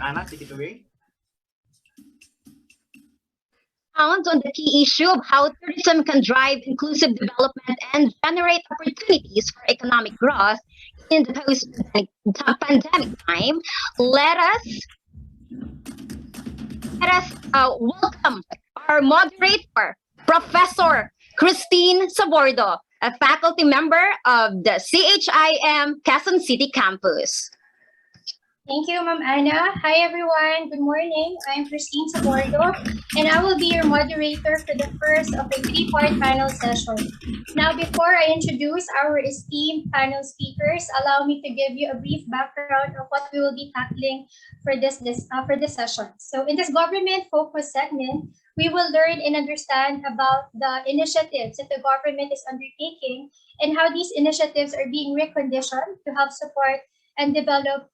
Anna, take it away. On the key issue of how tourism can drive inclusive development and generate opportunities for economic growth in the post-pandemic time, let us welcome our moderator, Professor Christine Sabordo, a faculty member of the CHIM Quezon City campus. Thank you, Ma'am Anna. Hi, everyone. Good morning. I'm Christine Sabordo, and I will be your moderator for the first of a three-part panel session. Now, before I introduce our esteemed panel speakers, allow me to give you a brief background of what we will be tackling for this session. So, in this government focus segment, we will learn and understand about the initiatives that the government is undertaking and how these initiatives are being reconditioned to help support and develop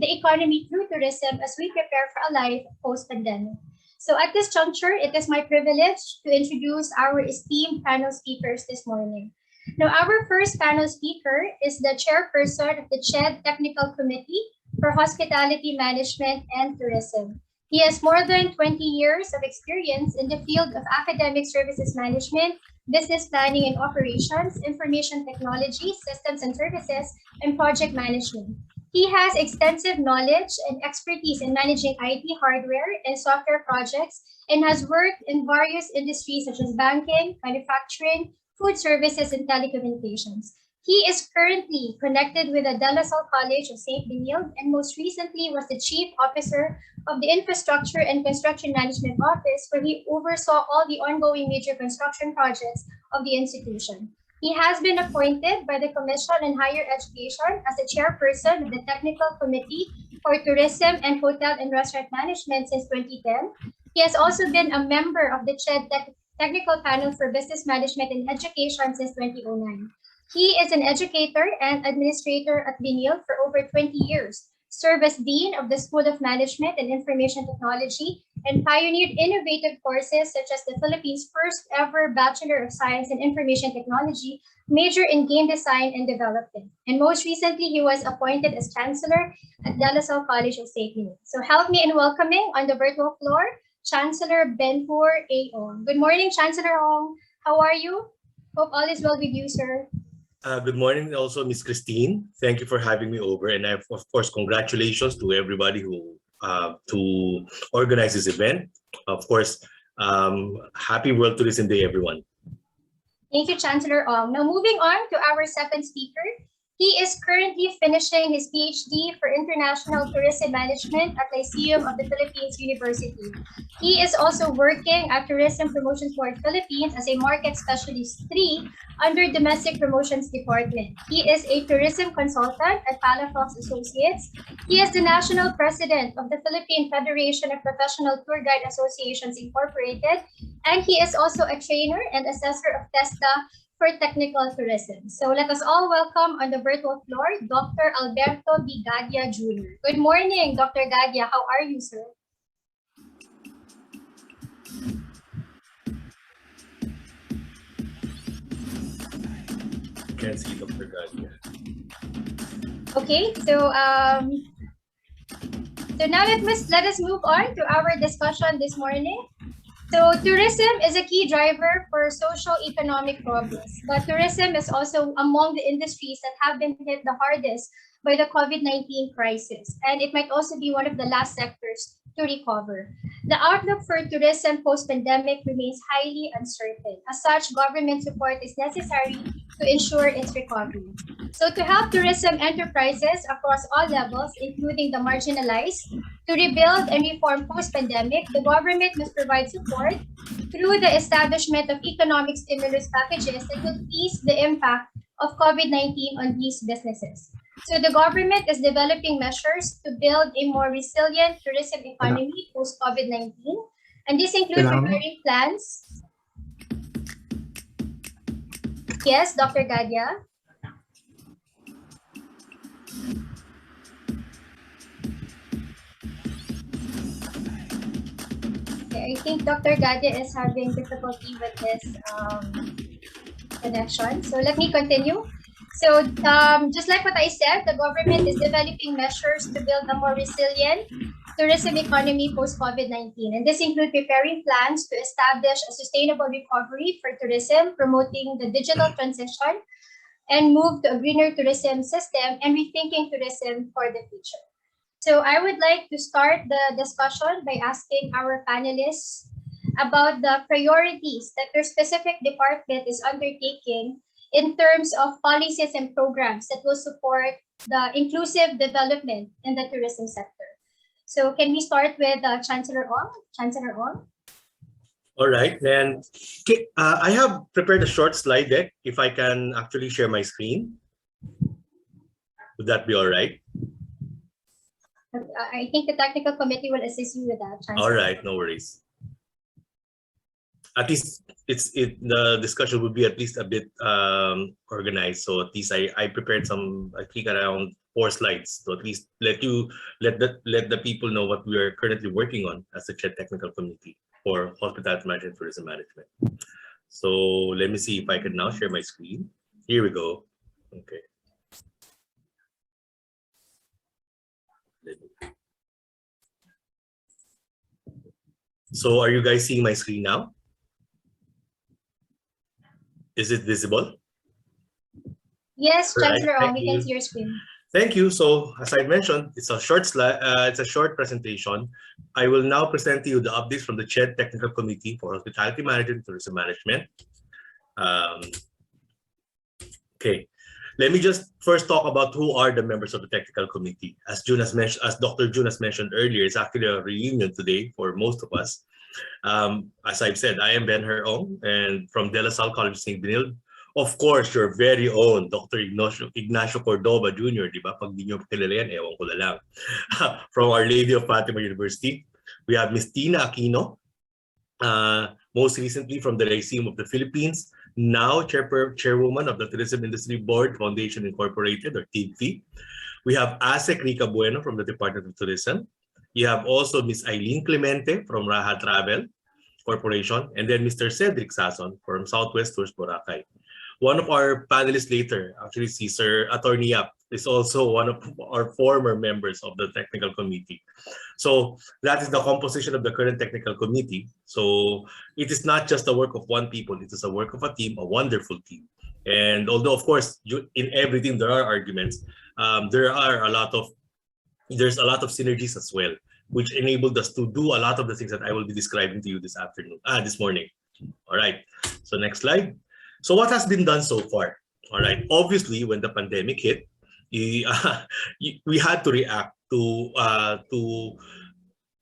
the economy through tourism as we prepare for a life post-pandemic. So at this juncture, it is my privilege to introduce our esteemed panel speakers this morning. Now, our first panel speaker is the chairperson of the CHED Technical Committee for Hospitality Management and Tourism. He has more than 20 years of experience in the field of academic services management, business planning and operations, information technology, systems and services, and project management. He has extensive knowledge and expertise in managing IT hardware and software projects and has worked in various industries such as banking, manufacturing, food services, and telecommunications. He is currently connected with the De La Salle College of St. Benilde and most recently was the Chief Officer of the Infrastructure and Construction Management Office, where he oversaw all the ongoing major construction projects of the institution. He has been appointed by the Commission on Higher Education as the chairperson of the Technical Committee for Tourism and Hotel and Restaurant Management since 2010. He has also been a member of the CHED Technical Panel for Business Management and Education since 2009. He is an educator and administrator at Benilde for over 20 years, served as Dean of the School of Management and Information Technology, and pioneered innovative courses such as the Philippines' first ever Bachelor of Science in Information Technology, major in Game Design and Development. And most recently, he was appointed as Chancellor at De La Salle College of St. Benilde. So help me in welcoming on the virtual floor, Chancellor Benhur A. Ong. Good morning, Chancellor Ong. How are you? Hope all is well with you, sir. Good morning also, Ms. Christine. Thank you for having me over. And of course, congratulations to everybody who to organize this event. Of course, happy World Tourism Day, everyone. Thank you, Chancellor Ong. Now moving on to our second speaker. He is currently finishing his PhD for International Tourism Management at Lyceum of the Philippines University. He is also working at Tourism Promotions Board Philippines as a Market Specialist 3 under Domestic Promotions Department. He is a tourism consultant at Palafox Associates. He is the National President of the Philippine Federation of Professional Tour Guide Associations Incorporated, and he is also a trainer and assessor of TESDA for technical tourism. So let us all welcome on the virtual floor, Dr. Alberto B. Gadia Jr. Good morning, Dr. Gadia. How are you, sir? Can't see Dr. Gadia. Okay, so now let us move on to our discussion this morning. So tourism is a key driver for socio-economic progress, but tourism is also among the industries that have been hit the hardest by the COVID-19 crisis, and it might also be one of the last sectors to recover. The outlook for tourism post-pandemic remains highly uncertain. As such, government support is necessary to ensure its recovery. So to help tourism enterprises across all levels, including the marginalized, to rebuild and reform post-pandemic, the government must provide support through the establishment of economic stimulus packages that will ease the impact of COVID-19 on these businesses. So the government is developing measures to build a more resilient tourism economy post-COVID-19, and this includes preparing plans. Yes, Dr. Gadia. Okay, I think Dr. Gadia is having difficulty with this connection. So let me continue. So just like what I said, the government is developing measures to build a more resilient tourism economy post-COVID-19. And this includes preparing plans to establish a sustainable recovery for tourism, promoting the digital transition, and move to a greener tourism system and rethinking tourism for the future. So I would like to start the discussion by asking our panelists about the priorities that their specific department is undertaking in terms of policies and programs that will support the inclusive development in the tourism sector. So can we start with Chancellor Ong? Chancellor Ong? All right, then I have prepared a short slide deck. If I can actually share my screen, would that be all right? I think the technical committee will assist you with that, Chancellor. All right, no worries. At least the discussion would be at least a bit organized. So at least I prepared I think around 4 slides to at least let the people know what we are currently working on as the CHED Technical Committee for Hospitality Management and Tourism Management. So let me see if I can now share my screen. Here we go. Okay. So are you guys seeing my screen now? Is it visible? Yes, Chancellor Right, Ong, we can see your screen. Thank you. So as I mentioned, it's a short slide. It's a short presentation. I will now present to you the updates from the CHED Technical Committee for Hospitality Management and Tourism Management. Okay, let me just first talk about who are the members of the technical committee. As Dr. June has mentioned earlier, it's actually a reunion today for most of us. As I've said, I am Ben Ong and from De La Salle College St. Benilde. Of course, your very own Dr. Ignacio Cordova Jr., di ba? Pag di nyo kilala yan, ewan ko na lang. From Our Lady of Fatima University. We have Ms. Tina Aquino, most recently from the Lyceum of the Philippines, now chairwoman of the Tourism Industry Board Foundation Incorporated, or TIDFI. We have ASEC Rica Bueno from the Department of Tourism. You have also Ms. Eileen Clemente from Raha Travel Corporation, and then Mr. Cedric Sason from Southwest Tours Boracay. One of our panelists later, actually Sir Attorney Yap, is also one of our former members of the technical committee. So that is the composition of the current technical committee. So it is not just the work of one people, it is a work of a team, a wonderful team. And although of course, in everything there are arguments, there's a lot of synergies as well, which enabled us to do a lot of the things that I will be describing to you this morning. All right, so next slide. So what has been done so far? All right, obviously when the pandemic hit, we had to react to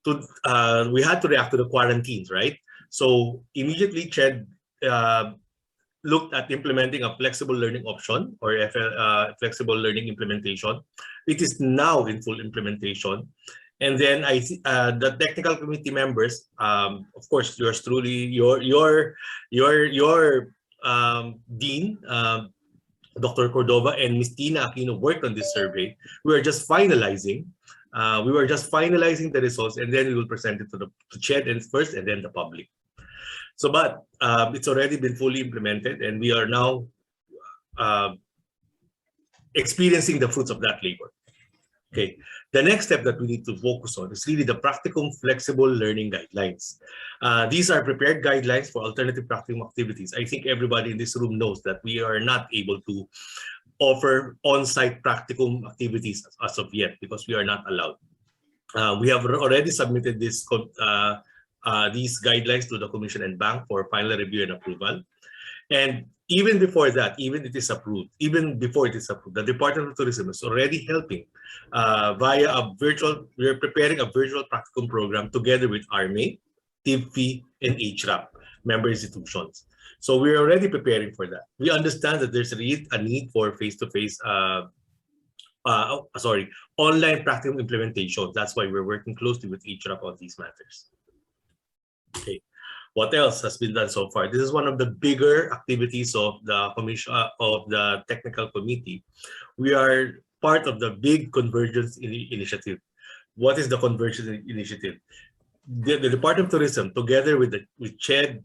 the quarantines, right? So immediately CHED looked at implementing a flexible learning option or flexible learning implementation. It is now in full implementation. And then the technical committee members, of course, yours truly, your Dean, Dr. Cordova and Ms. Tina Aquino worked on this survey. We were just finalizing. The results, and then we will present it to CHED first, and then the public. So, but it's already been fully implemented, and we are now experiencing the fruits of that labor. Okay, the next step that we need to focus on is really the Practicum flexible learning guidelines. These are prepared guidelines for alternative practicum activities. I think everybody in this room knows that we are not able to offer on-site practicum activities as of yet because we are not allowed. We have already submitted these guidelines to the Commission and Bank for final review and approval. And even before that, even before it is approved, the Department of Tourism is already helping via we are preparing a virtual practicum program together with RMA, TIDFI, and HRAP, member institutions. So we're already preparing for that. We understand that there's a need for face-to-face, online practicum implementation. That's why we're working closely with HRAP on these matters. Okay. What else has been done so far? This is one of the bigger activities of the commission of the technical committee. We are part of the big convergence initiative. What is the convergence initiative? The Department of Tourism, together with CHED,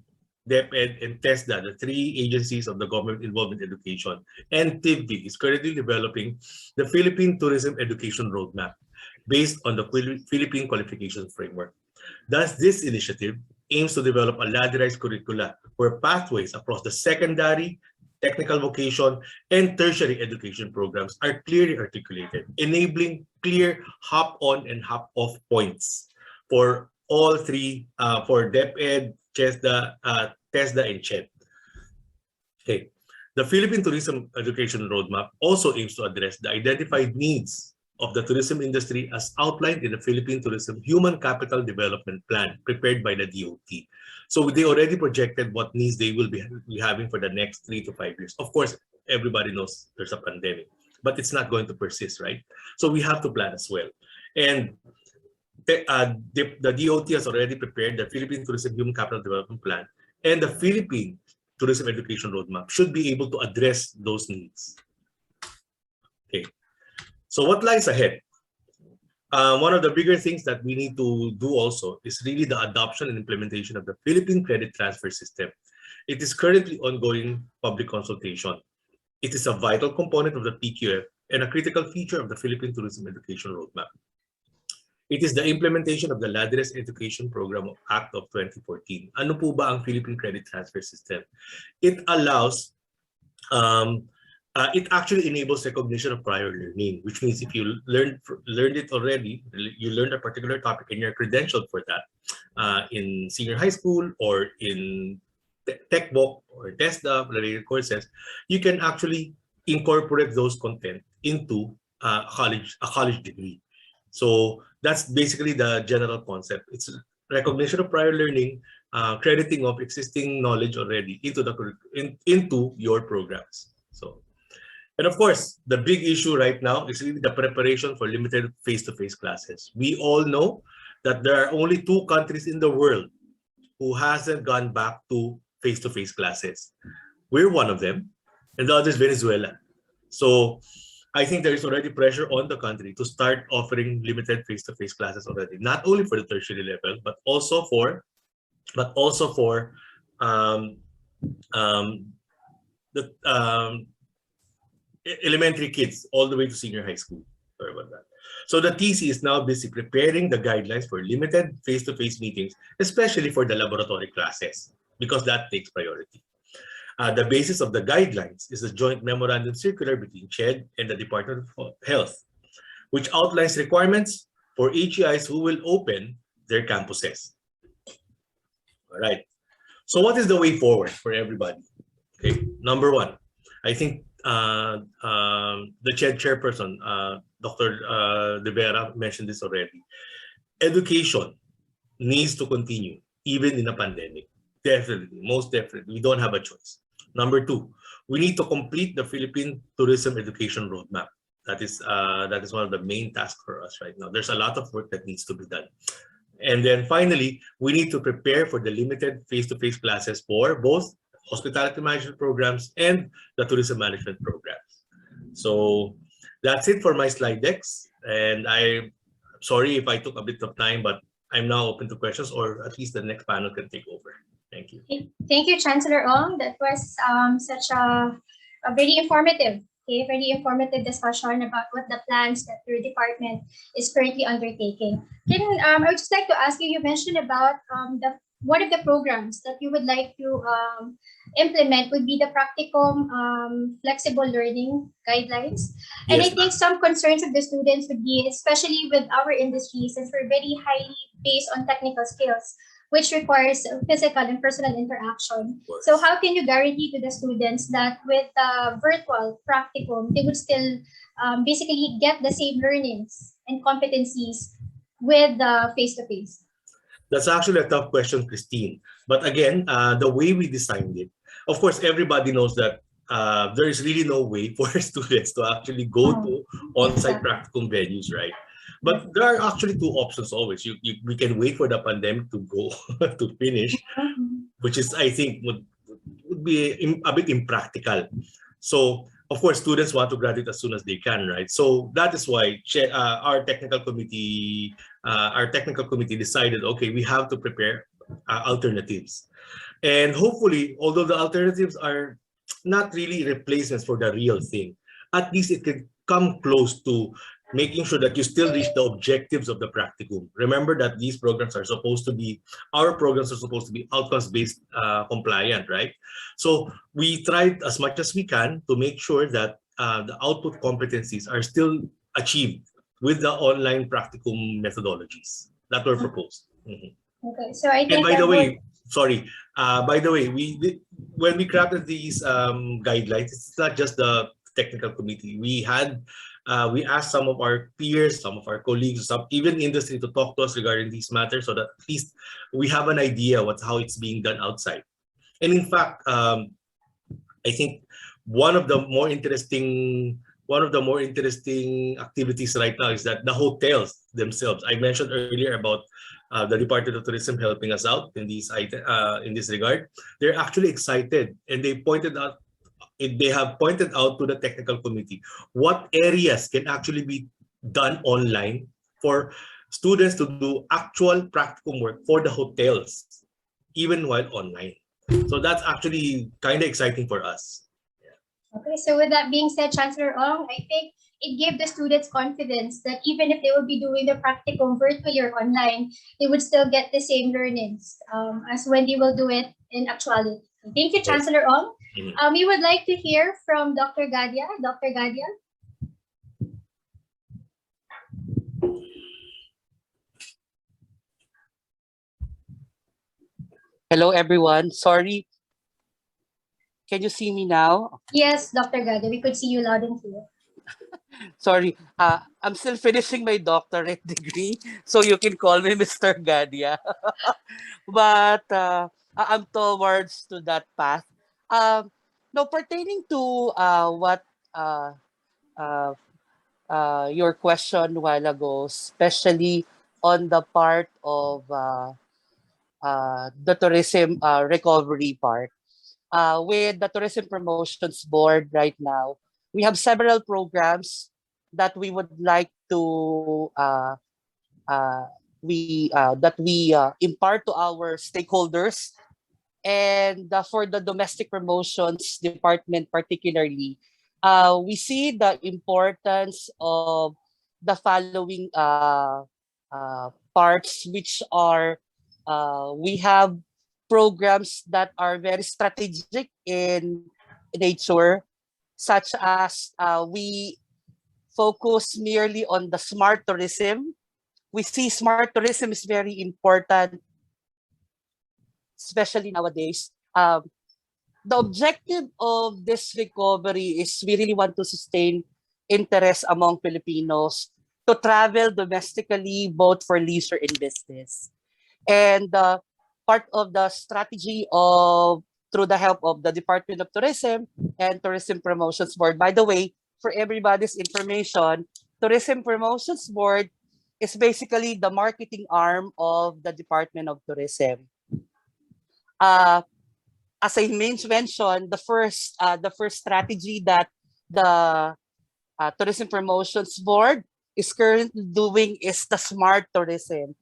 DepEd, and TESDA, the 3 agencies of the government involved in education, and TIDFI is currently developing the Philippine Tourism Education Roadmap. based on the Philippine Qualification Framework. Thus, this initiative aims to develop a ladderized curricula where pathways across the secondary, technical vocation, and tertiary education programs are clearly articulated, enabling clear hop-on and hop-off points for all three, for DepEd, TESDA, and CHED. Okay. The Philippine Tourism Education Roadmap also aims to address the identified needs of the tourism industry as outlined in the Philippine Tourism Human Capital Development Plan prepared by the DOT. So they already projected what needs they will be having for the next 3 to 5 years. Of course, everybody knows there's a pandemic, but it's not going to persist, right? So we have to plan as well. And the DOT has already prepared the Philippine Tourism Human Capital Development Plan, and the Philippine Tourism Education Roadmap should be able to address those needs. Okay, so what lies ahead? One of the bigger things that we need to do also is really the adoption and implementation of the Philippine Credit Transfer System. It is currently ongoing public consultation. It is a vital component of the PQF and a critical feature of the Philippine Tourism Education Roadmap. It is the implementation of the Ladderized Education Program Act of 2014. Ano po ba ang Philippine Credit Transfer System? It allows, it actually enables recognition of prior learning, which means if you learned it already, you learned a particular topic and you're credentialed for that in senior high school or in TechBook or TESDA related courses, you can actually incorporate those content into a college degree. So that's basically the general concept. It's recognition of prior learning, crediting of existing knowledge already into your programs. So, and of course, the big issue right now is really the preparation for limited face-to-face classes. We all know that there are only 2 countries in the world who hasn't gone back to face-to-face classes. We're one of them, and the other is Venezuela. So I think there is already pressure on the country to start offering limited face-to-face classes already, not only for the tertiary level, but also for elementary kids all the way to senior high school. Sorry about that. So the TC is now busy preparing the guidelines for limited face-to-face meetings, especially for the laboratory classes, because that takes priority. The basis of the guidelines is a joint memorandum circular between CHED and the Department of Health, which outlines requirements for HEIs who will open their campuses. All right. So what is the way forward for everybody? Okay. Number 1, I think the CHED chairperson, Dr. De Vera, mentioned this already. Education needs to continue even in a pandemic. Definitely, most definitely. We don't have a choice. Number 2, we need to complete the Philippine Tourism Education Roadmap. That is one of the main tasks for us right now. There's a lot of work that needs to be done. And then finally, we need to prepare for the limited face-to-face classes for both hospitality management programs and the tourism management programs. So that's it for my slide decks. And I'm sorry if I took a bit of time, but I'm now open to questions, or at least the next panel can take over. Thank you. Thank you, Chancellor Ong. That was such a very informative discussion about what the plans that your department is currently undertaking. I would just like to ask you, you mentioned about one of the programs that you would like to implement would be the Practicum flexible learning guidelines. And Yes, I think some concerns of the students would be, especially with our industry, since we're very highly based on technical skills, which requires physical and personal interaction. So how can you guarantee to the students that with virtual practicum, they would still basically get the same learnings and competencies with face-to-face? That's actually a tough question, Christine. But again, the way we designed it, of course, everybody knows that there is really no way for students to actually go to on-site practicum venues, right? But there are actually 2 options always. We can wait for the pandemic to go to finish, which is, I think, would be a bit impractical. So, of course, students want to graduate as soon as they can, right? So that is why our technical committee decided, okay, we have to prepare alternatives. And hopefully, although the alternatives are not really replacements for the real thing, at least it could come close to making sure that you still reach the objectives of the practicum. Remember that these programs are supposed to be, our programs are supposed to be outcomes-based compliant, right? So we tried as much as we can to make sure that the output competencies are still achieved with the online practicum methodologies that were proposed. Okay, so I And think by the that would, way, sorry, by the way, when we crafted these guidelines, it's not just the technical committee. We asked some of our peers, some of our colleagues, some even industry to talk to us regarding these matters, so that at least we have an idea how it's being done outside. And in fact, I think one of the more interesting activities right now is that the hotels themselves. I mentioned earlier about the Department of Tourism helping us out in this regard. They're actually excited, and they have pointed out to the technical committee what areas can actually be done online for students to do actual practicum work for the hotels, even while online. So that's actually kind of exciting for us. okay, so with that being said, Chancellor Ong, I think it gave the students confidence that even if they will be doing the practicum virtually or online, they would still get the same learnings as when they will do it in actuality. Thank you, Chancellor Ong. We would like to hear from Dr. Gadia. Dr. Gadia. Hello, everyone. Sorry. Can you see me now? Yes, Dr. Gadia, we could see you loud and clear. Sorry. I'm still finishing my doctorate degree, so you can call me Mr. Gadia. But I'm towards to that path. No, pertaining to what uh, uh, your question a while ago, especially on the part of the tourism recovery part. With the Tourism Promotions Board right now, we have several programs that we would like to impart to our stakeholders. And for the domestic promotions department particularly, we see the importance of the following parts, which are we have programs that are very strategic in nature, such as we focus merely on the smart tourism. We see smart tourism is very important, especially nowadays. The objective of this recovery is we really want to sustain interest among Filipinos to travel domestically, both for leisure and business. And part of the strategy of through the help of the Department of Tourism and Tourism Promotions Board. By the way, for everybody's information, Tourism Promotions Board is basically the marketing arm of the Department of Tourism. As I mentioned, the first strategy that the Tourism Promotions Board is currently doing is the smart tourism.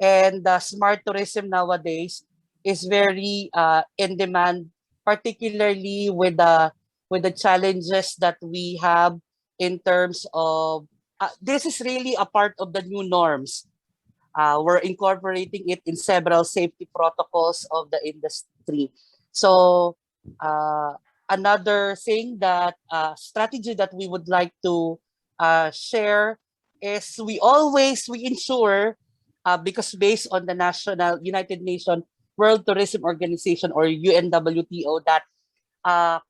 And the smart tourism nowadays is very in demand, particularly with the challenges that we have in terms of this is really a part of the new norms. We're incorporating it in several safety protocols of the industry. So another thing that strategy that we would like to share is we ensure because based on the National United Nations World Tourism Organization or UNWTO that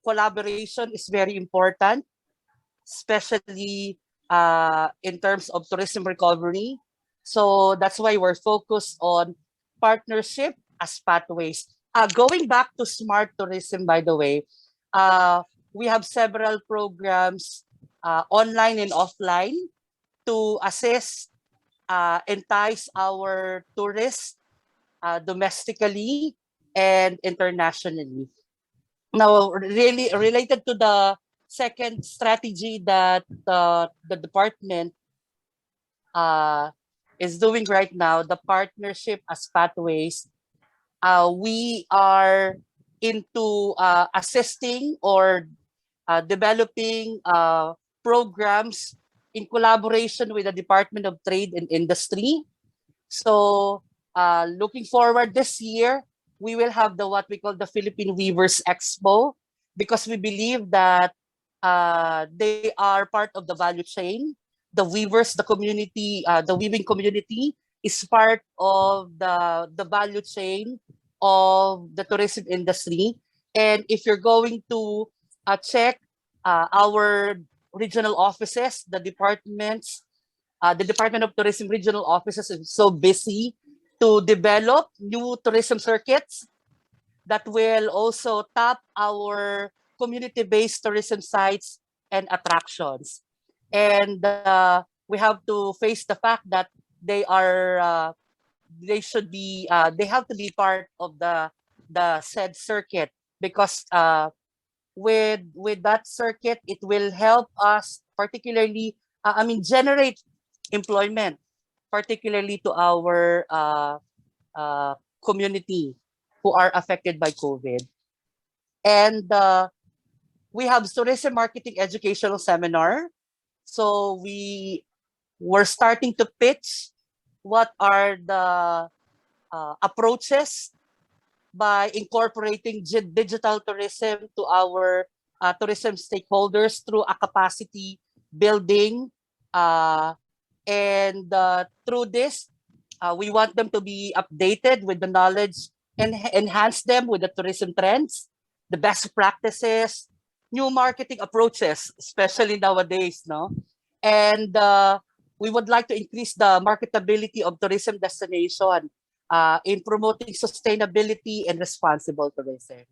collaboration is very important, especially in terms of tourism recovery. So that's why we're focused on partnership as pathways. Going back to smart tourism, by the way, we have several programs online and offline to assist, entice our tourists domestically and internationally. Now, really related to the second strategy that the department is doing right now, the partnership as pathways, we are into assisting or developing programs in collaboration with the Department of Trade and Industry. So looking forward this year, we will have what we call the Philippine Weavers Expo, because we believe that they are part of the value chain. The weavers, the community, the weaving community is part of the value chain of the tourism industry. And if you're going to check our regional offices, the departments, the Department of Tourism regional offices is so busy to develop new tourism circuits that will also tap our community-based tourism sites and attractions. And we have to face the fact that they are they have to be part of the said circuit, because with that circuit, it will help us particularly, generate employment, particularly to our community who are affected by COVID. And we have tourism marketing educational seminar. So we were starting to pitch what are the approaches by incorporating digital tourism to our tourism stakeholders through a capacity building. And through this, we want them to be updated with the knowledge and enhance them with the tourism trends, the best practices, new marketing approaches, especially nowadays, no? And we would like to increase the marketability of tourism destination in promoting sustainability and responsible tourism.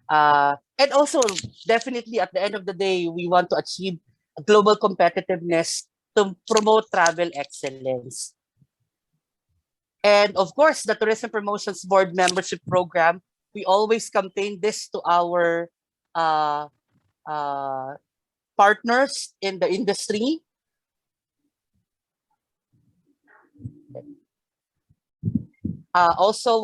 And also, definitely at the end of the day, we want to achieve global competitiveness to promote travel excellence. And of course, the Tourism Promotions Board membership program, we always campaign this to our partners in the industry. Also,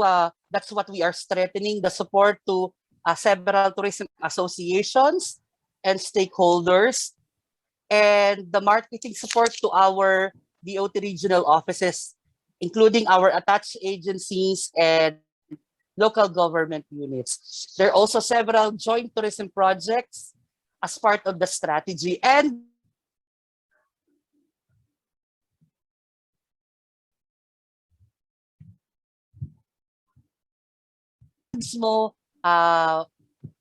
that's what we are strengthening, the support to several tourism associations and stakeholders, and the marketing support to our DOT regional offices, including our attached agencies and local government units. There are also several joint tourism projects as part of the strategy. And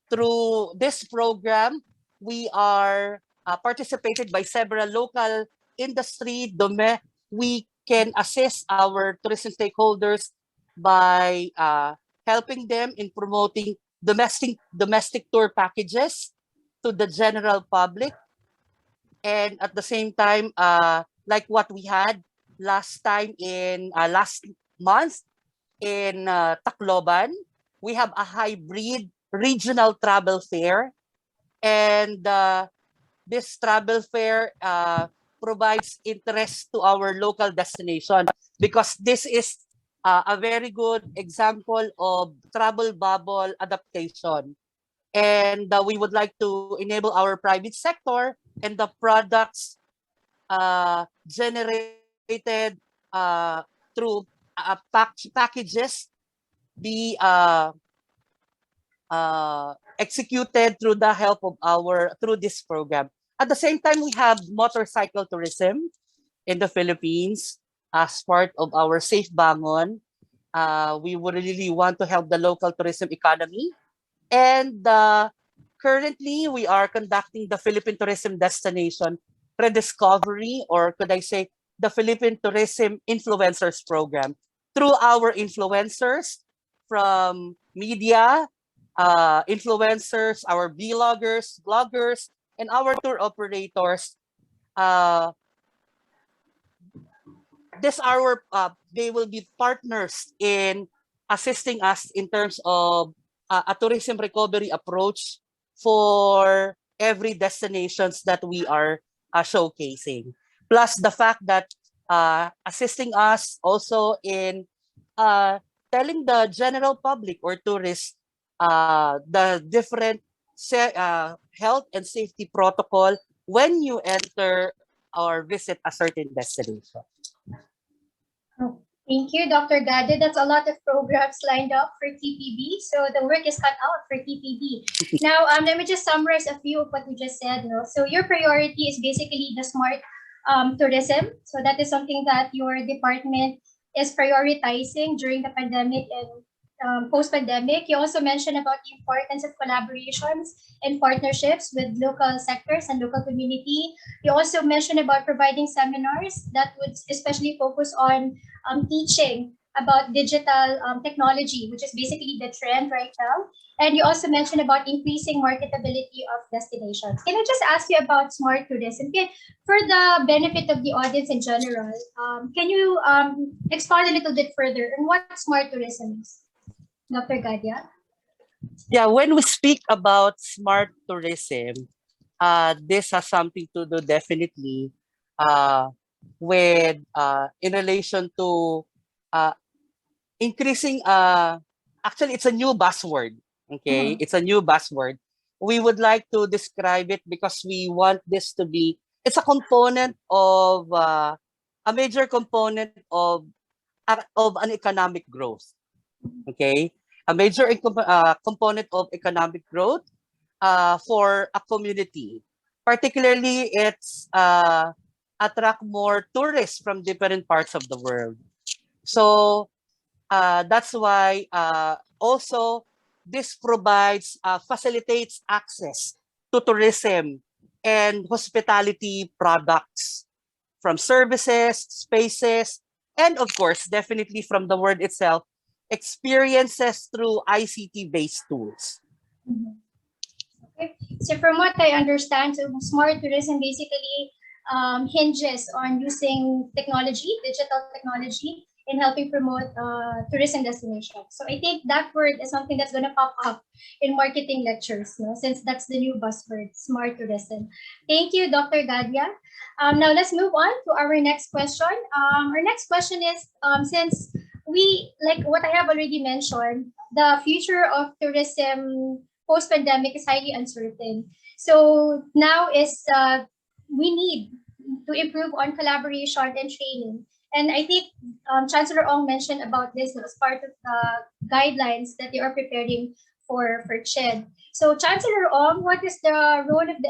through this program, we are participated by several local industry. We can assist our tourism stakeholders by helping them in promoting domestic tour packages to the general public. And at the same time, like what we had last month in Tacloban, we have a hybrid regional travel fair. And this travel fair provides interest to our local destination, because this is a very good example of travel bubble adaptation. And we would like to enable our private sector and the products generated through packages be executed through the help of through this program. At the same time, we have motorcycle tourism in the Philippines as part of our Safe Bangon. We would really want to help the local tourism economy. And currently, we are conducting the Philippine Tourism Destination Rediscovery, or could I say, the Philippine Tourism Influencers Program. Through our influencers from media, influencers, our vloggers, bloggers, and our tour operators, they will be partners in assisting us in terms of a tourism recovery approach for every destinations that we are showcasing. Plus the fact that assisting us also in telling the general public or tourists the different health and safety protocol when you enter or visit a certain destination. Oh, thank you, Dr. Gade. That's a lot of programs lined up for TPB. So the work is cut out for TPB. Now, let me just summarize a few of what you just said. No? So your priority is basically the smart tourism. So that is something that your department is prioritizing during the pandemic and post-pandemic. You also mentioned about the importance of collaborations and partnerships with local sectors and local community. You also mentioned about providing seminars that would especially focus on teaching about digital technology, which is basically the trend right now. And you also mentioned about increasing marketability of destinations. Can I just ask you about smart tourism? For the benefit of the audience in general, can you expound a little bit further on what smart tourism is? Dr. Gadia? Yeah, when we speak about smart tourism, this has something to do definitely with in relation to increasing. Actually, it's a new buzzword. Okay, it's a new buzzword. We would like to describe it because we want this to be. It's a component of a major component of an economic growth. Okay, a major component of economic growth for a community. Particularly, it's attract more tourists from different parts of the world. So that's why also this provides, facilitates access to tourism and hospitality products from services, spaces, and of course, definitely from the word itself, experiences through ICT-based tools. Okay. So from what I understand, so smart tourism basically hinges on using technology, digital technology, in helping promote tourism destinations. So I think that word is something that's going to pop up in marketing lectures, no? Since that's the new buzzword, smart tourism. Thank you, Dr. Gadia. Now let's move on to our next question. Our next question is, since we, like what I have already mentioned, the future of tourism post-pandemic is highly uncertain. So now is we need to improve on collaboration and training. And I think Chancellor Ong mentioned about this as part of the guidelines that they are preparing for CHED. So Chancellor Ong, what is the role of the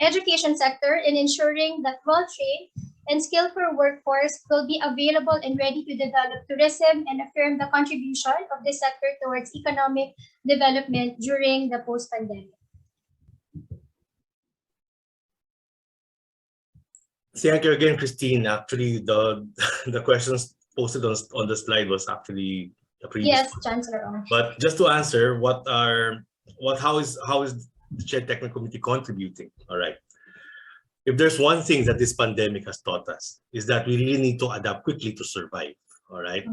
education sector in ensuring that well-trained and skillful workforce will be available and ready to develop tourism and affirm the contribution of this sector towards economic development during the post-pandemic? Thank you again, Christine. Actually, the questions posted on the slide was actually a previous Yes, one. Chancellor Ong. But just to answer, how is the CHED Technical Committee contributing? All right. If there's one thing that this pandemic has taught us, is that we really need to adapt quickly to survive. All right.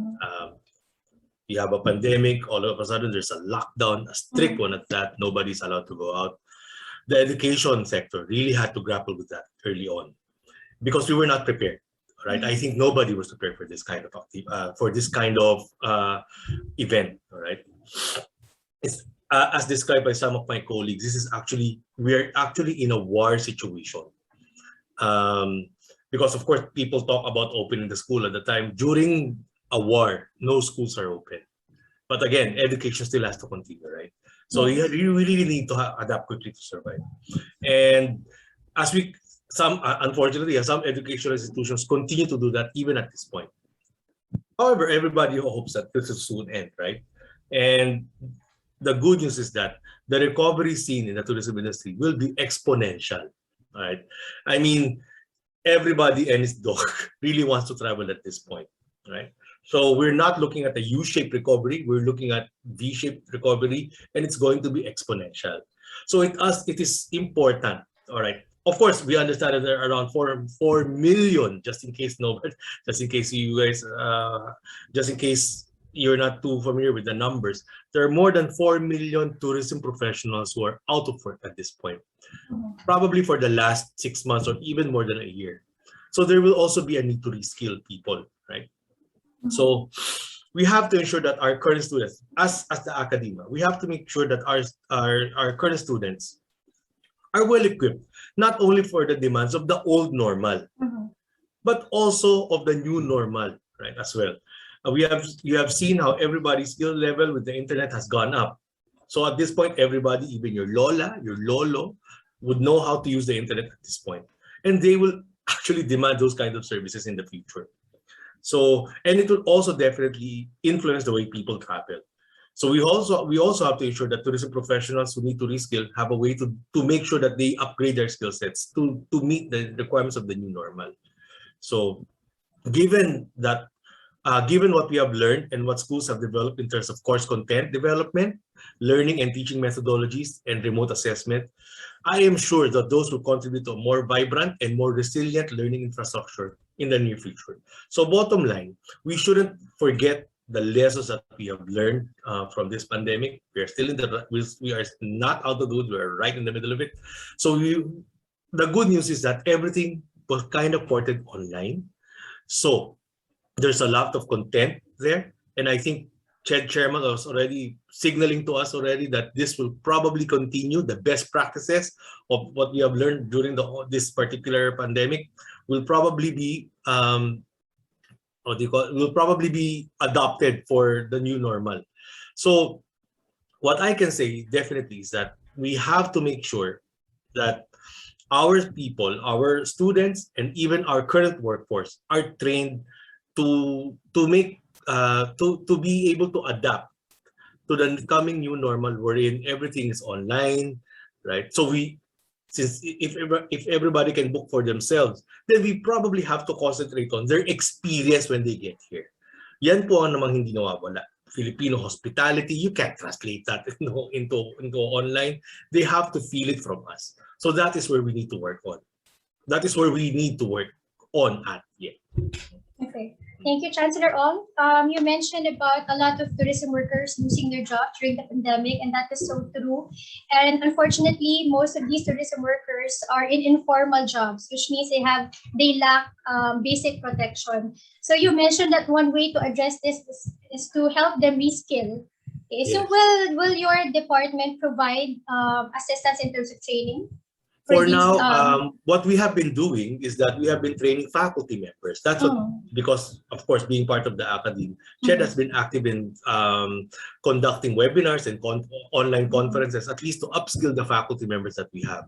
You have a pandemic, all of a sudden there's a lockdown, a strict one at that. Nobody's allowed to go out. The education sector really had to grapple with that early on, because we were not prepared. Right, I think nobody was prepared for this kind of event. All right, it's as described by some of my colleagues. We're actually in a war situation, because of course people talk about opening the school at the time. During a war, no schools are open. But again, education still has to continue, right? So you really need to adapt quickly to survive. And as unfortunately, some educational institutions continue to do that even at this point. However, everybody hopes that this will soon end, right? And the good news is that the recovery seen in the tourism industry will be exponential, right? I mean, everybody and his dog really wants to travel at this point, right? So we're not looking at a U-shaped recovery, we're looking at V-shaped recovery, and it's going to be exponential. So it is important, all right? Of course, we understand that there are around 4 million, just in case you guys, just in case you're not too familiar with the numbers, there are more than 4 million tourism professionals who are out of work at this point, probably for the last 6 months or even more than a year. So there will also be a need to reskill people, right? So we have to ensure that our current students, as the academia, we have to make sure that our current students are well equipped, not only for the demands of the old normal, but also of the new normal, right, as well. You have seen how everybody's skill level with the internet has gone up. So at this point, everybody, even your lola, your lolo, would know how to use the internet at this point. And they will actually demand those kinds of services in the future. So, and it will also definitely influence the way people travel. So we also have to ensure that tourism professionals who need to reskill have a way to make sure that they upgrade their skill sets to meet the requirements of the new normal. So given that, given what we have learned and what schools have developed in terms of course content development, learning and teaching methodologies, and remote assessment, I am sure that those will contribute to a more vibrant and more resilient learning infrastructure in the near future. So bottom line, we shouldn't forget the lessons that we have learned from this pandemic. We are still in we are not out of the woods, we are right in the middle of it. So the good news is that everything was kind of ported online. So there's a lot of content there. And I think Chairman was already signaling to us already that this will probably continue. The best practices of what we have learned during this particular pandemic will probably be will probably be adopted for the new normal. So what I can say definitely is that we have to make sure that our people, our students, and even our current workforce are trained to be able to adapt to the coming new normal wherein everything is online, right? So since if everybody can book for themselves, then we probably have to concentrate on their experience when they get here. Yan po ang namang hindi nawawala. Filipino hospitality, you can't translate that into online. They have to feel it from us. So that is where we need to work on. That is where we need to work on at. Yeah. Okay. Thank you, Chancellor Ong. You mentioned about a lot of tourism workers losing their jobs during the pandemic, and that is so true. And unfortunately, most of these tourism workers are in informal jobs, which means they lack basic protection. So you mentioned that one way to address this is to help them reskill. Okay, Yes. so will your department provide assistance in terms of training? For now, what we have been doing is that we have been training faculty members. That's what, because of course, being part of the academy, CHED has been active in conducting webinars and online conferences, at least to upskill the faculty members that we have.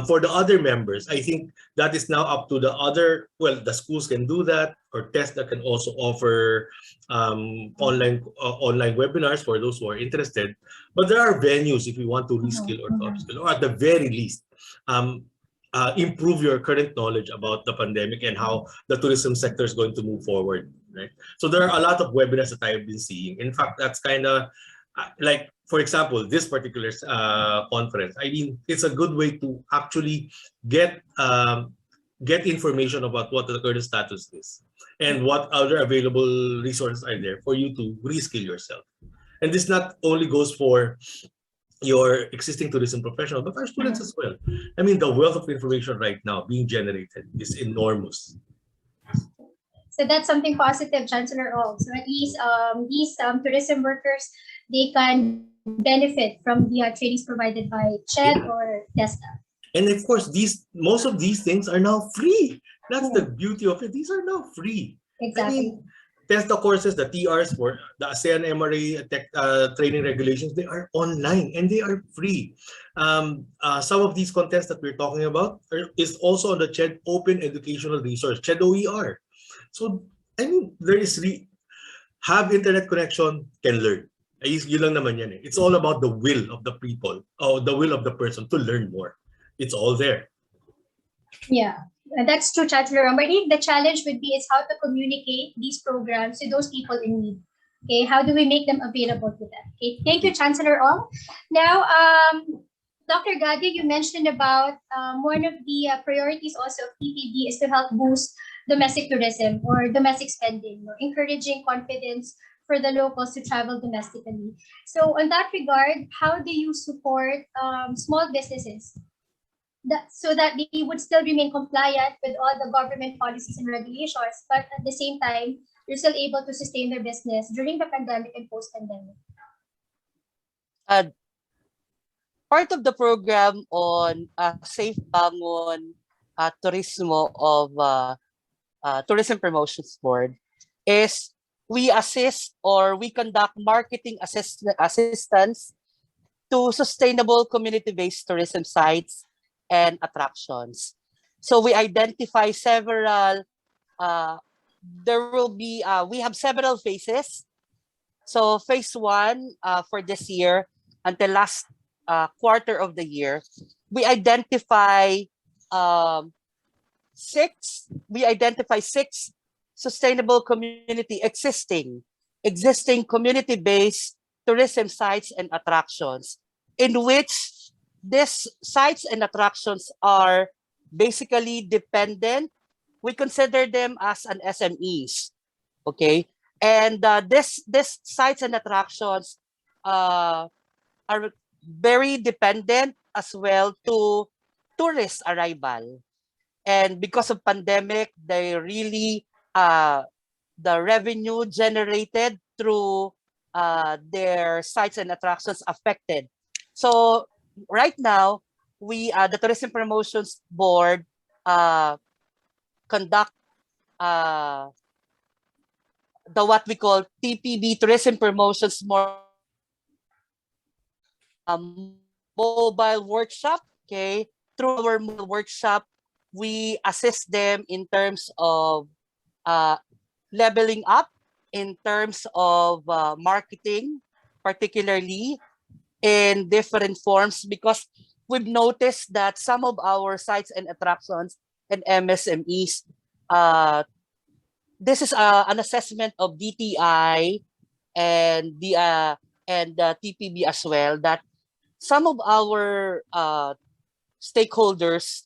For the other members, I think that is now up to the schools can do that, or TESDA can also offer online webinars for those who are interested. But there are venues if you want to reskill or to upskill, or at the very least, improve your current knowledge about the pandemic and how the tourism sector is going to move forward, right? So there are a lot of webinars that I have been seeing. In fact, that's kind of like, for example, this particular conference. I mean, it's a good way to actually get information about what the current status is and what other available resources are there for you to reskill yourself. And this not only goes for your existing tourism professional, but our students as well. I mean, the wealth of information right now being generated is enormous. So that's something positive, Chancellor Ong. So at least these tourism workers, they can benefit from the trainings provided by CHED or TESDA. And of course, most of these things are now free. That's the beauty of it. These are now free. Exactly. I mean, TESDA courses, the TRs for the ASEAN MRA training regulations, they are online and they are free. Some of these contents that we're talking about is also on the CHED Open Educational Resource, CHED OER. So, I mean, have internet connection, can learn. Yun lang naman yan eh. It's all about the will of the people, or the will of the person to learn more. It's all there. Yeah. That's true, Chancellor. But I think the challenge would be is how to communicate these programs to those people in need. Okay, how do we make them available to them? Okay, thank you, Chancellor Ong. Now, Dr. Gadi, you mentioned about one of the priorities also of PPD is to help boost domestic tourism or domestic spending, encouraging confidence for the locals to travel domestically. So, on that regard, how do you support small businesses so that they would still remain compliant with all the government policies and regulations, but at the same time, they're still able to sustain their business during the pandemic and post-pandemic? part of the program on Safe Bangon Turismo of Tourism Promotions Board is we assist or we conduct marketing assistance to sustainable community-based tourism sites and attractions. So we identify several, there will be, we have several phases. So phase one for this year until last quarter of the year, we identify six sustainable existing community-based tourism sites and attractions, in which these sites and attractions are basically dependent. We consider them as an SMEs, okay? And this sites and attractions are very dependent as well to tourist arrival. And because of pandemic, they really, the revenue generated through their sites and attractions affected. So right now, we, the Tourism Promotions Board, conduct the what we call TPB, Tourism Promotions mobile workshop. Okay, through our mobile workshop, we assist them in terms of leveling up, in terms of marketing, particularly in different forms, because we've noticed that some of our sites and attractions and MSMEs, this is an assessment of DTI and the TPB as well, that some of our stakeholders,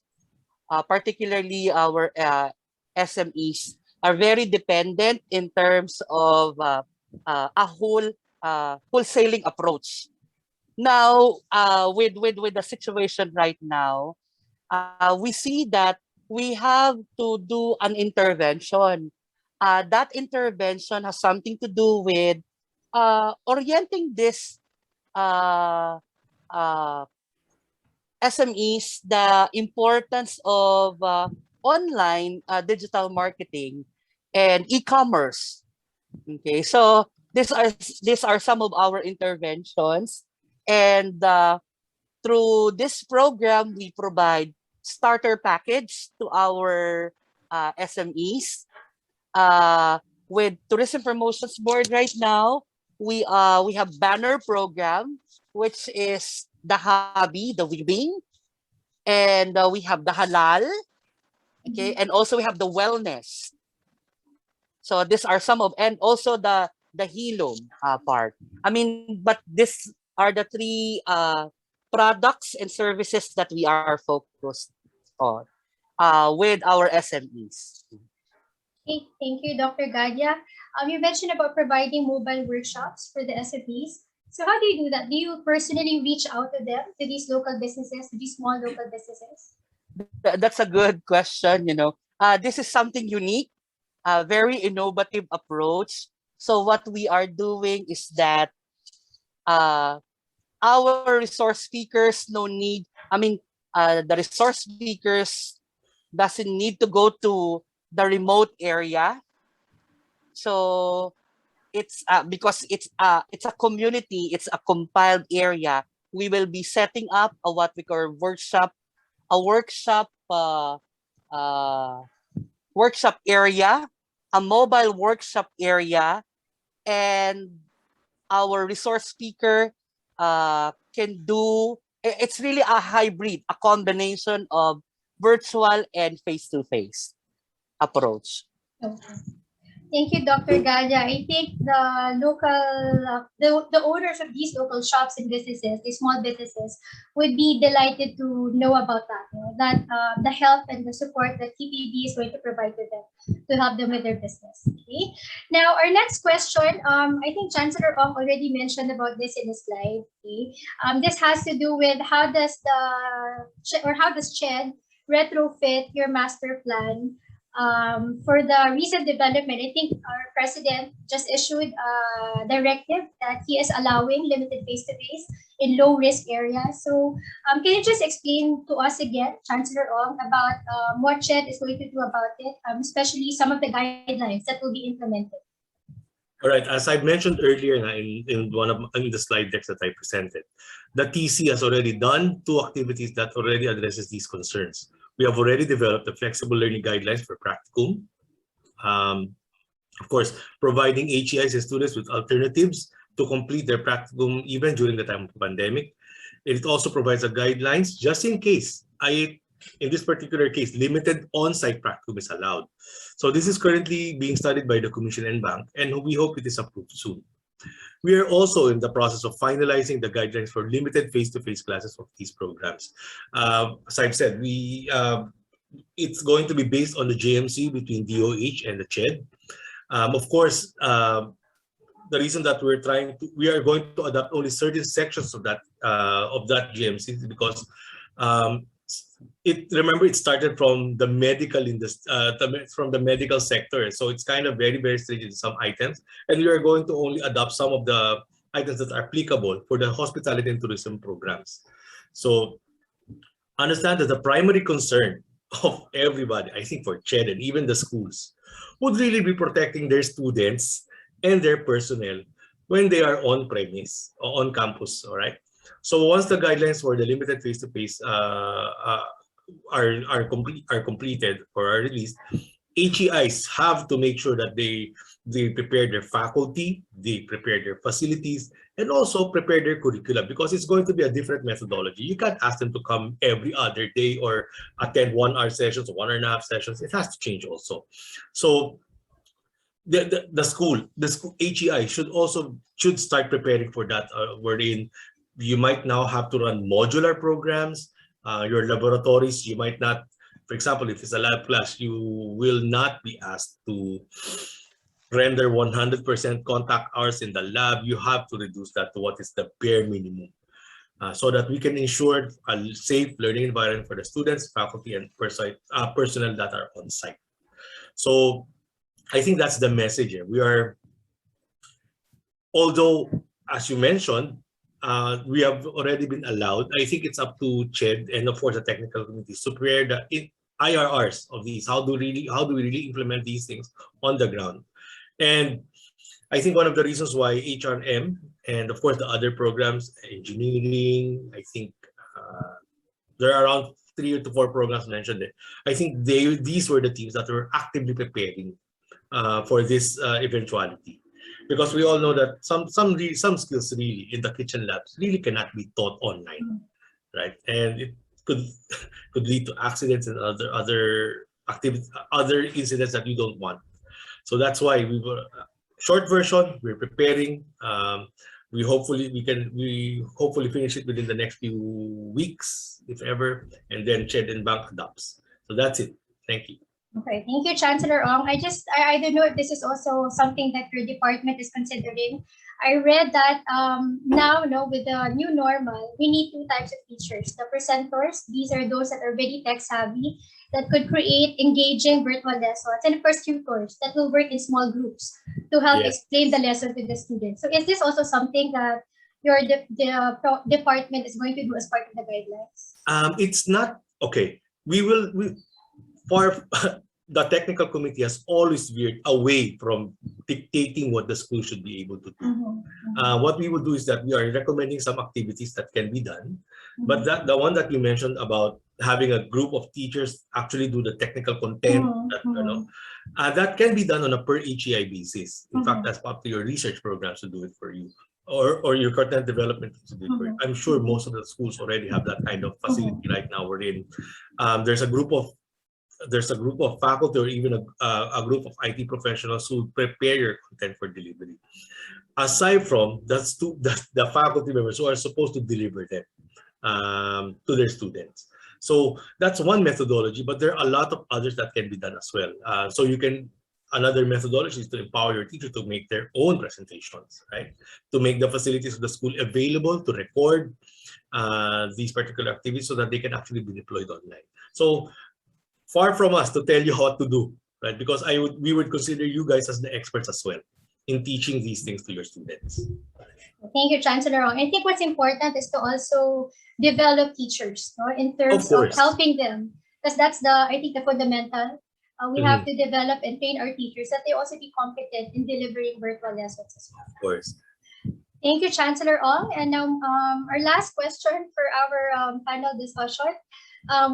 particularly our SMEs, are very dependent in terms of a wholesaling approach. Now, with the situation right now, we see that we have to do an intervention. That intervention has something to do with orienting this SMEs the importance of online digital marketing and e-commerce. Okay, so these are some of our interventions, and through this program, we provide starter package to our SMEs. With Tourism Promotions Board right now, we have banner program, which is the hobby, the weaving, and we have the halal, okay, and also we have the wellness. So these are some of, and also the hilom part. I mean, but these are the three products and services that we are focused on with our SMEs. Okay, thank you, Dr. Gadia. You mentioned about providing mobile workshops for the SMEs. So how do you do that? Do you personally reach out to them, to these local businesses, to these small local businesses? That's a good question. This is something unique, a very innovative approach. So what we are doing is that our resource speakers the resource speakers doesn't need to go to the remote area. So it's because it's a community, it's a compiled area. We will be setting up a what we call workshop area, a mobile workshop area, and our resource speaker can do. It's really a hybrid, a combination of virtual and face-to-face approach. Okay. Thank you, Dr. Galia. I think the local, the owners of these local shops and businesses, these small businesses, would be delighted to know about that. That the help and the support that TPB is going to provide to them to help them with their business. Okay. Now, our next question. I think Chancellor Ong already mentioned about this in his slide. Okay. This has to do with how does CHED retrofit your master plan. For the recent development, I think our president just issued a directive that he is allowing limited face-to-face in low-risk areas. So can you just explain to us again, Chancellor Ong, about what CHED is going to do about it, especially some of the guidelines that will be implemented? All right, as I mentioned earlier in the slide decks that I presented, the TC has already done 2 activities that already addresses these concerns. We have already developed the flexible learning guidelines for Practicum. Of course, providing HEIs and students with alternatives to complete their Practicum even during the time of the pandemic. It also provides a guidelines just in case, in this particular case, limited on-site Practicum is allowed. So this is currently being studied by the Commission and Bank, and we hope it is approved soon. We are also in the process of finalizing the guidelines for limited face-to-face classes of these programs. As I've said, it's going to be based on the JMC between DOH and the CHED. Of course, the reason that we are going to adopt only certain sections of that GMC is because remember it started from the medical from the medical sector, so it's kind of very, very strict in some items, and we are going to only adopt some of the items that are applicable for the hospitality and tourism programs. So understand that the primary concern of everybody, I think for CHED and even the schools, would really be protecting their students and their personnel when they are on premise or on campus. All right. So once the guidelines for the limited face-to-face are completed or are released, HEIs have to make sure that they prepare their faculty, they prepare their facilities, and also prepare their curricula, because it's going to be a different methodology. You can't ask them to come every other day or attend 1-hour sessions or 1.5 sessions. It has to change also. So the school HEI should start preparing for that, wherein you might now have to run modular programs. Your laboratories, you might not, for example, if it's a lab class, you will not be asked to render 100% contact hours in the lab. You have to reduce that to what is the bare minimum, so that we can ensure a safe learning environment for the students, faculty, and personnel that are on site. So I think that's the message here. Although, as you mentioned, we have already been allowed. I think it's up to CHED and of course the technical committees to prepare the IRRs of these. How do we really implement these things on the ground? And I think one of the reasons why HRM and of course the other programs, engineering, I think there are around 3 to 4 programs mentioned there. I think these were the teams that were actively preparing for this eventuality. Because we all know that some skills really in the kitchen labs really cannot be taught online, right? And it could lead to accidents and other incidents that you don't want. So that's why short version, we're preparing. We hopefully finish it within the next few weeks, if ever, and then CHED and Bank adopts. So that's it. Thank you. Okay, thank you, Chancellor Ong. I don't know if this is also something that your department is considering. I read that now, with the new normal, we need 2 types of teachers. The presenters, these are those that are very tech savvy, that could create engaging virtual lessons, and of course tutors that will work in small groups to help explain the lesson to the students. So is this also something that your department is going to do as part of the guidelines? It's not, okay. The technical committee has always veered away from dictating what the school should be able to do. What we would do is that we are recommending some activities that can be done, but the one that you mentioned about having a group of teachers actually do the technical content, that can be done on a per HEI basis. In fact, that's up to your research programs to do it for you, or your content development to do it for you. I'm sure most of the schools already have that kind of facility right now. We're in. There's a group of faculty or even a group of IT professionals who prepare your content for delivery. Aside from the faculty members who are supposed to deliver them to their students. So that's one methodology, but there are a lot of others that can be done as well. Another methodology is to empower your teacher to make their own presentations, right? To make the facilities of the school available to record these particular activities so that they can actually be deployed online. So far from us to tell you what to do, right? Because we would consider you guys as the experts as well. in teaching these things to your students. Thank you, Chancellor Ong. I think what's important is to also develop teachers, no, in terms of course. helping them, because that's I think the fundamental. We have to develop and train our teachers that they also be competent in delivering virtual lessons as well. Of course. Thank you, Chancellor Ong. And now our last question for our panel discussion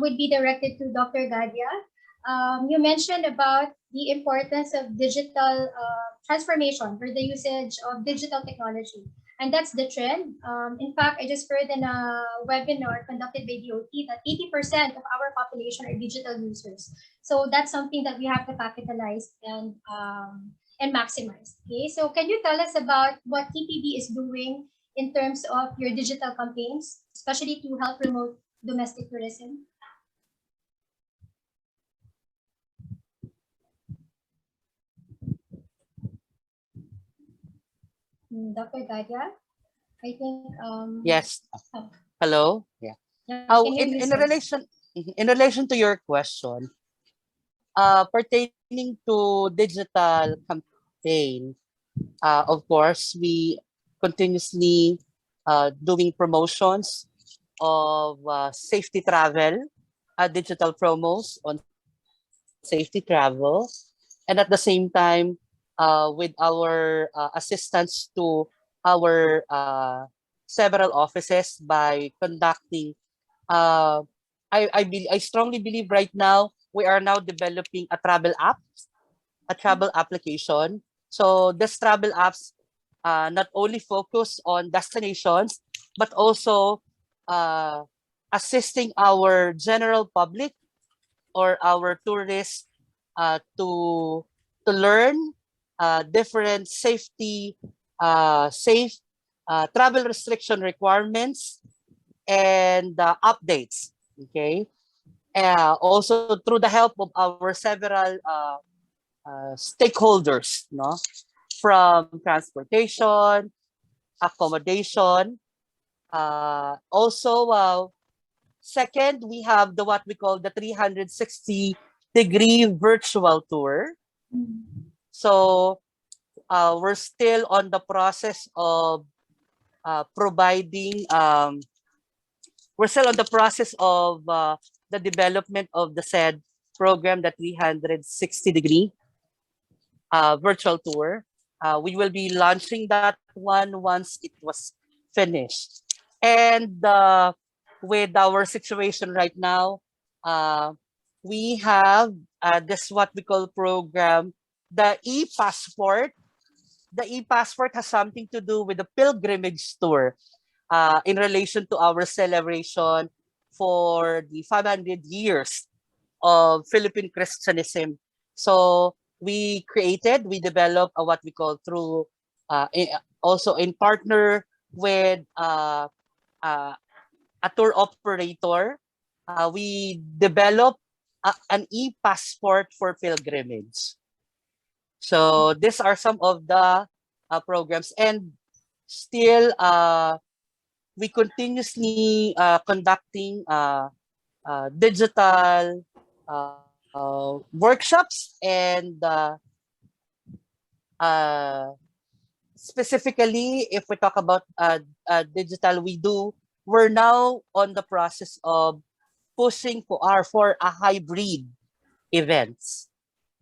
would be directed to Dr. Gadia. You mentioned about the importance of digital transformation or the usage of digital technology. And that's the trend. In fact, I just heard in a webinar conducted by DOT that 80% of our population are digital users. So that's something that we have to capitalize and maximize. Okay, so can you tell us about what TPB is doing in terms of your digital campaigns, especially to help promote domestic tourism? Dr. Gadia, I think. Yes. Oh. Hello. Yeah. In relation to your question, pertaining to digital campaign, of course, we continuously doing promotions of safety travel, digital promos on safety travel, and at the same time, with our assistance to our several offices by conducting. I strongly believe right now we are now developing a travel app, a travel application. So this travel apps not only focus on destinations, but also assisting our general public or our tourists to learn different safe travel restriction requirements and updates. Okay, also through the help of our several stakeholders, no, from transportation, accommodation. Also, second, we have what we call the 360-degree virtual tour. So we're still on the process of providing. We're still on the process of the development of the said program, the 360-degree virtual tour. We will be launching that one once it was finished. And with our situation right now, we have this what we call program, the e-passport. The e-passport has something to do with the pilgrimage tour in relation to our celebration for the 500 years of Philippine Christianism. So we developed what we call through, also in partner with a tour operator, we developed an e-passport for pilgrimage. So these are some of the programs, and still we continuously conducting digital workshops and specifically, if we talk about digital, we're now on the process of pushing for a hybrid events.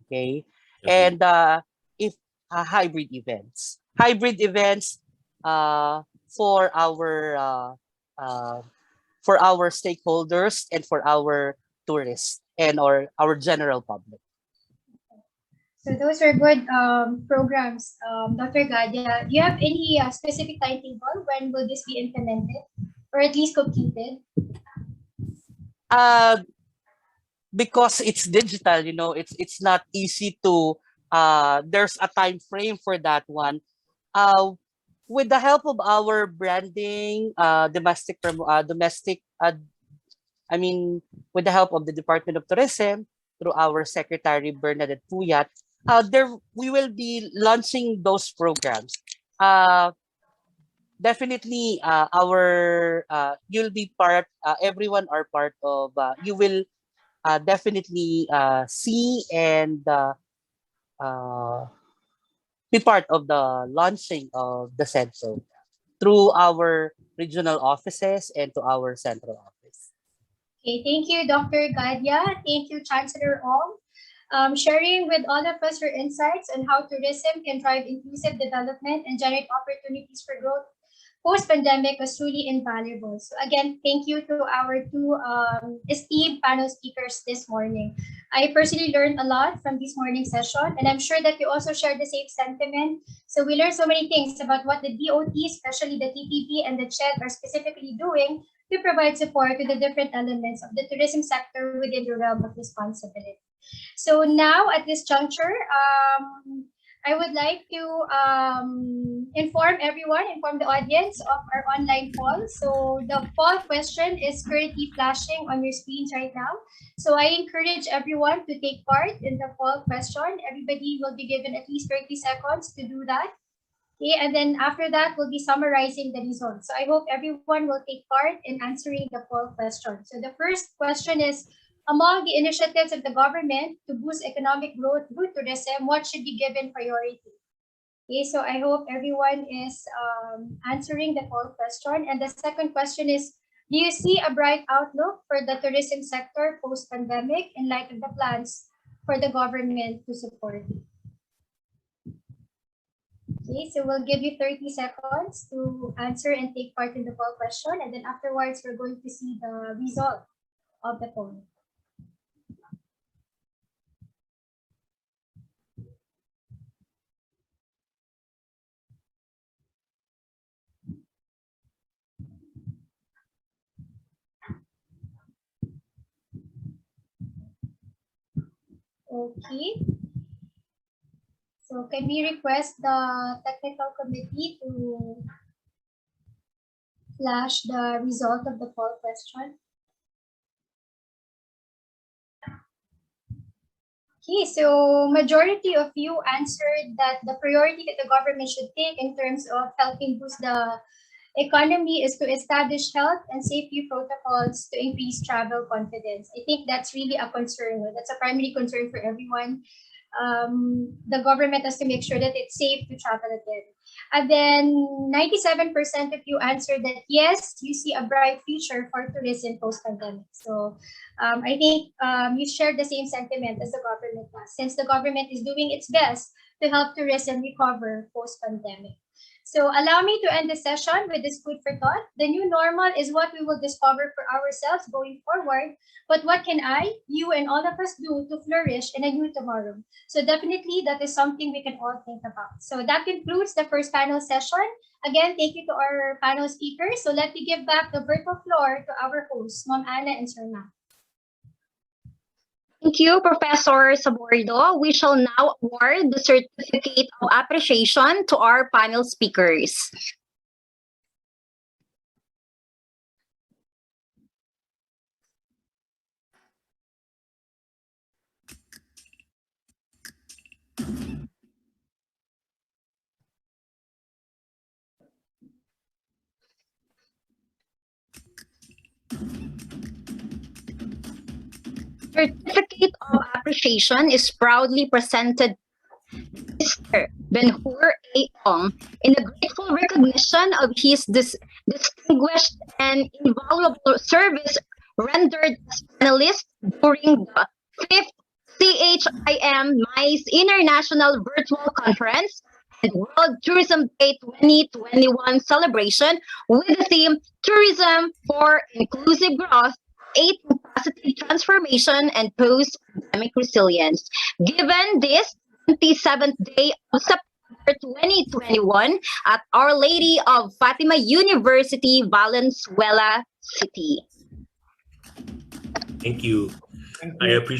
Okay. And if hybrid events for our stakeholders and for our tourists and our general public. So those are good programs, Dr. Gadia. Do you have any specific timetable? When will this be implemented or at least completed? Because it's digital, it's not easy to. There's a time frame for that one. With the help of our branding, with the help of the Department of Tourism through our Secretary Bernadette Puyat, we will be launching those programs. Definitely, you'll be part. Everyone are part of. You will definitely see and be part of the launching of the CEDSO through our regional offices and to our central office. Okay, thank you, Dr. Gadia. Thank you, Chancellor Ong. Sharing with all of us your insights on how tourism can drive inclusive development and generate opportunities for growth post-pandemic was truly invaluable. So again, thank you to our two esteemed panel speakers this morning. I personally learned a lot from this morning session, and I'm sure that you also share the same sentiment. So we learned so many things about what the DOT, especially the TTP and the CHED, are specifically doing to provide support to the different elements of the tourism sector within the realm of responsibility. So now at this juncture, I would like to inform the audience of our online poll. So the poll question is currently flashing on your screens right now. So I encourage everyone to take part in the poll question. Everybody will be given at least 30 seconds to do that. Okay, and then after that, we'll be summarizing the results. So I hope everyone will take part in answering the poll question. So the first question is, among the initiatives of the government to boost economic growth through tourism, what should be given priority? Okay, so I hope everyone is answering the poll question. And the second question is, do you see a bright outlook for the tourism sector post-pandemic in light of the plans for the government to support it? Okay, so we'll give you 30 seconds to answer and take part in the poll question. And then afterwards, we're going to see the result of the poll. Okay. So can we request the technical committee to flash the result of the poll question? Okay, so majority of you answered that the priority that the government should take in terms of helping boost the economy is to establish health and safety protocols to increase travel confidence. I think that's really a concern. That's a primary concern for everyone. The government has to make sure that it's safe to travel again. And then 97% of you answered that yes, you see a bright future for tourism post-pandemic. So I think you share the same sentiment as the government does, since the government is doing its best to help tourism recover post-pandemic. So allow me to end the session with this food for thought. The new normal is what we will discover for ourselves going forward. But what can I, you, and all of us do to flourish in a new tomorrow? So definitely that is something we can all think about. So that concludes the first panel session. Again, thank you to our panel speakers. So let me give back the virtual floor to our hosts, Ma'am Anna and Sir Matt. Thank you, Professor Sabordo. We shall now award the Certificate of Appreciation to our panel speakers. Certificate of Appreciation is proudly presented Mr. Ben-Hur A. Ong in a grateful recognition of his distinguished and invaluable service rendered as panelist during the 5th CHIM MICE International Virtual Conference and World Tourism Day 2021 celebration with the theme Tourism for Inclusive Growth, Aid in Positive Transformation and Post-Pandemic Resilience. Given this 27th day of September 2021 at Our Lady of Fatima University, Valenzuela City. Thank you. I appreciate